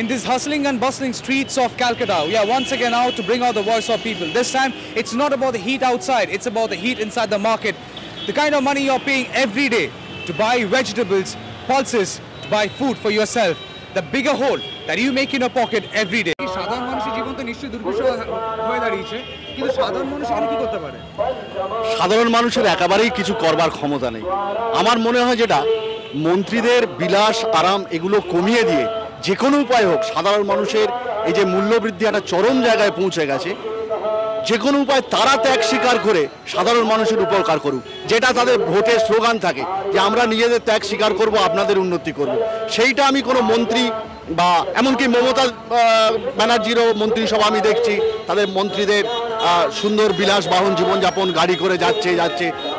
in these hustling and bustling streets of Calcutta. We are once again out to bring out the voice of people. This time, it's not about the heat outside, it's about the heat inside the market. The kind of money you're paying every day to buy vegetables, pulses, to buy food for yourself. The bigger hole that you make in your pocket every day. সাধারণ মানুষের জীবন তো নিশ্চয়ই দুর্বিষহ হয়ে দাঁড়িয়েছে, কিন্তু সাধারণ মানুষ এখানে কি করতে পারে? সাধারণ মানুষের একেবারেই কিছু করবার ক্ষমতা নেই। আমার মনে হয় যেটা মন্ত্রীদের বিলাস আরাম এগুলো কমিয়ে দিয়ে যে কোনো উপায় হোক সাধারণ মানুষের এই যে মূল্যবৃদ্ধি একটা চরম জায়গায় পৌঁছে গেছে, যে কোনো উপায় তারা ত্যাগ স্বীকার করে সাধারণ মানুষের উপকার করুক, যেটা তাদের ভোটের স্লোগান থাকে যে আমরা নিজেদের ত্যাগ স্বীকার করব, আপনাদের উন্নতি করব। সেইটা আমি কোনো মন্ত্রী বা এমনকি মমতা ব্যানার্জিরও মন্ত্রিসভা আমি দেখছি, তাদের মন্ত্রীদের সুন্দর বিলাস বাহন জীবনযাপন গাড়ি করে যাচ্ছে,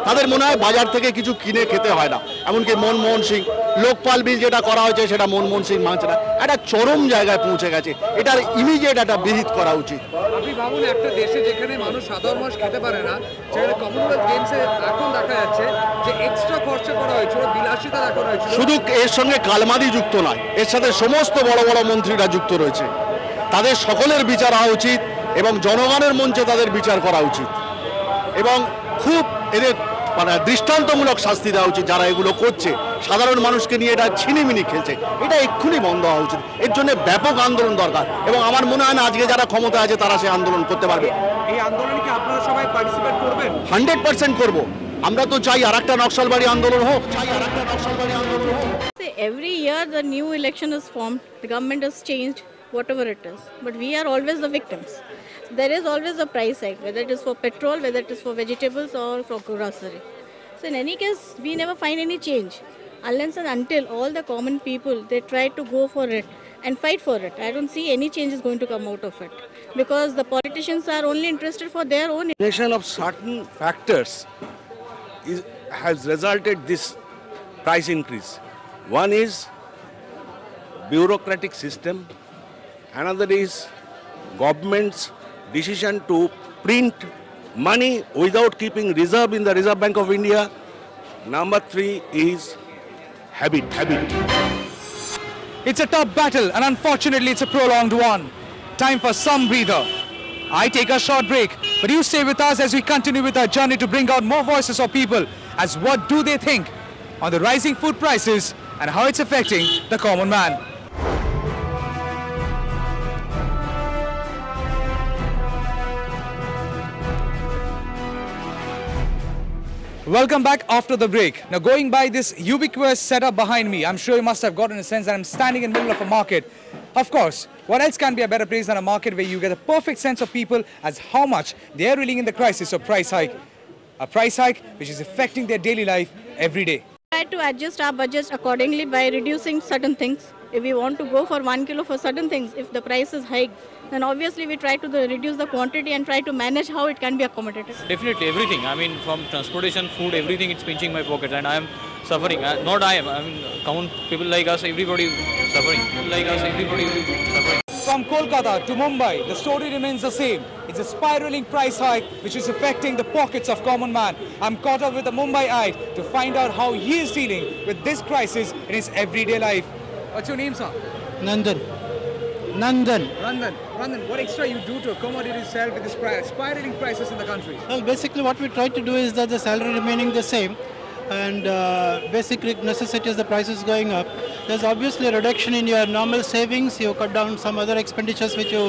তাদের মনে হয় বাজার থেকে কিছু কিনে খেতে হয় না। এমনকি মনমোহন সিং লোকপাল বিল যেটা করা হয়েছে সেটা মনমোহন সিং মানছে না। একটা চরম জায়গায় পৌঁছে গেছে, এটার ইমিডিয়েট একটা বিহিত করা উচিত। আপনি ভাবুন একটা দেশে যেখানে মানুষ সাধারণ মানুষ খেতে পারে না, সেখানে কমনওয়েলথ গেমসে এখন দেখা যাচ্ছে যে এক্সট্রা খরচা করা হয়েছিল, বিলাসিতা দেখানো হয়েছিল। শুধু এর সঙ্গে কালমাদি যুক্ত নয়, এর সাথে সমস্ত বড় বড় মন্ত্রীরা যুক্ত রয়েছে। তাদের সকলের বিচার হওয়া উচিত এবং জনগণের মঞ্চে তাদের বিচার করা উচিত এবং খুব এদের মানে দৃষ্টান্তমূলক শাস্তি দেওয়া উচিত যারা এগুলো করছে। সাধারণ মানুষকে নিয়ে এটা ছিনিমিনি খেলছে, এটা এক্ষুনি বন্ধ হওয়া উচিত। এর জন্য ব্যাপক আন্দোলন দরকার এবং আমার মনে হয় না আজকে যারা ক্ষমতা আছে তারা সেই আন্দোলন করতে পারবে। এই আন্দোলনে কি আপনারা সবাই পার্টিসিপেট করবেন? 100% করব। আমরা তো চাই আরেকটা নকশালবাড়ি আন্দোলন হোক, Every year the new election is formed, the government has changed, whatever it is. But we are always the victims. There is always a price hike, whether it is for petrol, whether it is for vegetables or for grocery. So in any case, we never find any change. Unless and until all the common people, they try to go for it and fight for it. I don't see any change is going to come out of it. Because the politicians are only interested for their own. Combination of certain factors has resulted this price increase. One is bureaucratic system, another is government's decision to print money without keeping reserve in the Reserve Bank of India. Number 3 is habit. It's a tough battle and unfortunately it's a prolonged one. Time for some breather. I take a short break, but you stay with us as we continue with our journey to bring out more voices of people as what do they think on the rising food prices and how it's affecting the common man. Welcome back after the break. Now going by this ubiquitous setup behind me, I'm sure you must have gotten a sense that I'm standing in the middle of a market. Of course, what else can be a better place than a market where you get a perfect sense of people as how much they are reeling in the crisis of price hike. A price hike which is affecting their daily life every day. We try to adjust our budgets accordingly by reducing certain things. If we want to go for 1 kilo for certain things, if the price is high, then obviously we try to reduce the quantity and try to manage how it can be accommodated. Definitely everything. I mean, from transportation, food, everything, it's pinching my pocket and I am suffering. Not I am. I mean, count people like us, everybody suffering. From Kolkata to Mumbai, the story remains the same. It's a spiraling price hike which is affecting the pockets of common man. I'm caught up with a Mumbaiite to find out how he is dealing with this crisis in his everyday life. What's your name, sir? Nandan, what extra you do to accommodate yourself with this spiraling prices in the country? Well, basically what we try to do is that the salary remaining the same and basic necessities, the price is going up. There's obviously a reduction in your normal savings. You cut down some other expenditures which you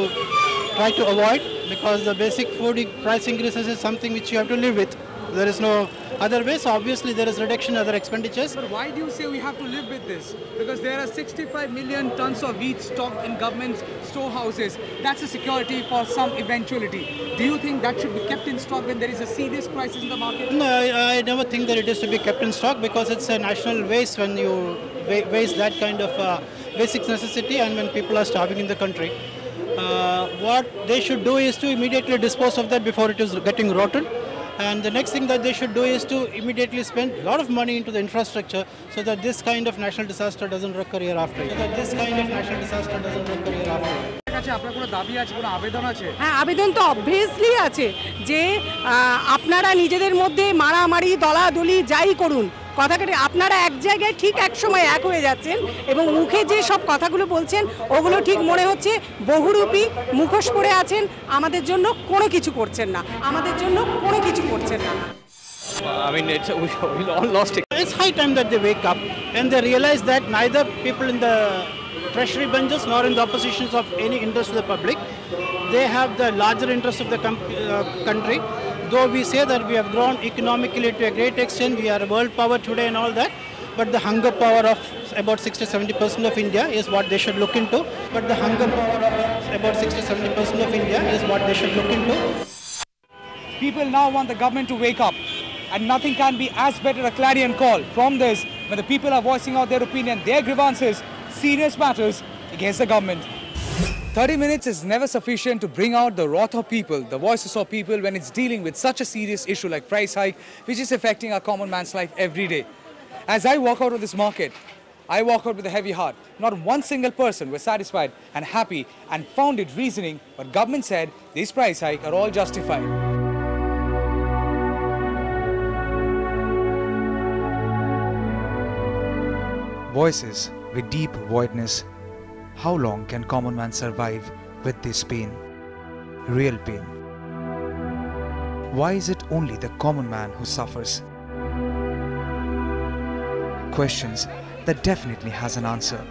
try to avoid because the basic food price increases is something which you have to live with. There is no other way, so obviously there is reduction in other expenditures. But why do you say we have to live with this? Because there are 65 million tons of wheat stocked in government storehouses. That's a security for some eventuality. Do you think that should be kept in stock when there is a serious crisis in the market? No, I never think that it is to be kept in stock because it's a national waste when you waste that kind of basic necessity and when people are starving in the country. What they should do is to immediately dispose of that before it is getting rotten. And the next thing that they should do is to immediately spend a lot of money into the infrastructure so that this kind of national disaster doesn't recur year after year. হ্যাঁ, আবেদন তো obviously আছে যে আপনারা নিজেদের মধ্যে মারামারি দলাদলি যাই করুন, কথাটা আপনারা এক জায়গায় ঠিক এক সময় এক হয়ে যাচ্ছেন এবং মুখে যে সব কথাগুলো বলছেন ওগুলো ঠিক মনে হচ্ছে বহুরূপী, মুখোশ পরে আছেন, আমাদের জন্য কোনো কিছু করছেন না, আমাদের জন্য কোনো কিছু করছেন না। I mean, we all lost it. It's high time that they wake up and they realize that neither people in the treasury benches nor in the oppositions of any interest to the public, they have the larger interest of the country. Though we say that we have grown economically to a great extent, we are a world power today and all that, but the hunger power of about 60-70% of India is what they should look into. But the hunger power of about 60-70% of India is what they should look into. People now want the government to wake up, and nothing can be as better a clarion call from this when the people are voicing out their opinion, their grievances, serious matters against the government. 30 minutes is never sufficient to bring out the wrath of people, the voices of people when it's dealing with such a serious issue like price hike, which is affecting our common man's life every day. As I walk out of this market, I walk out with a heavy heart. Not one single person was satisfied and happy and found it reasoning, but government said this price hike are all justified. Voices with deep voidness. How long can common man survive with this pain? Real pain. Why is it only the common man who suffers? Questions that definitely has an answer,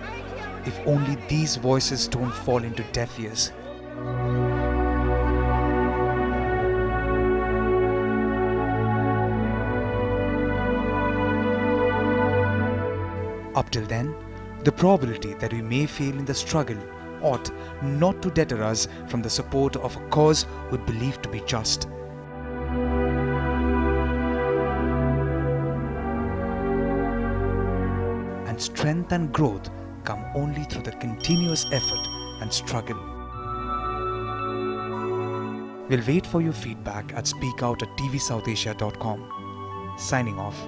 if only these voices don't fall into deaf ears. Up till then, the probability that we may fail in the struggle ought not to deter us from the support of a cause we believe to be just. And strength and growth come only through the continuous effort and struggle. We'll wait for your feedback at speakout@tvsouthasia.com. Signing off.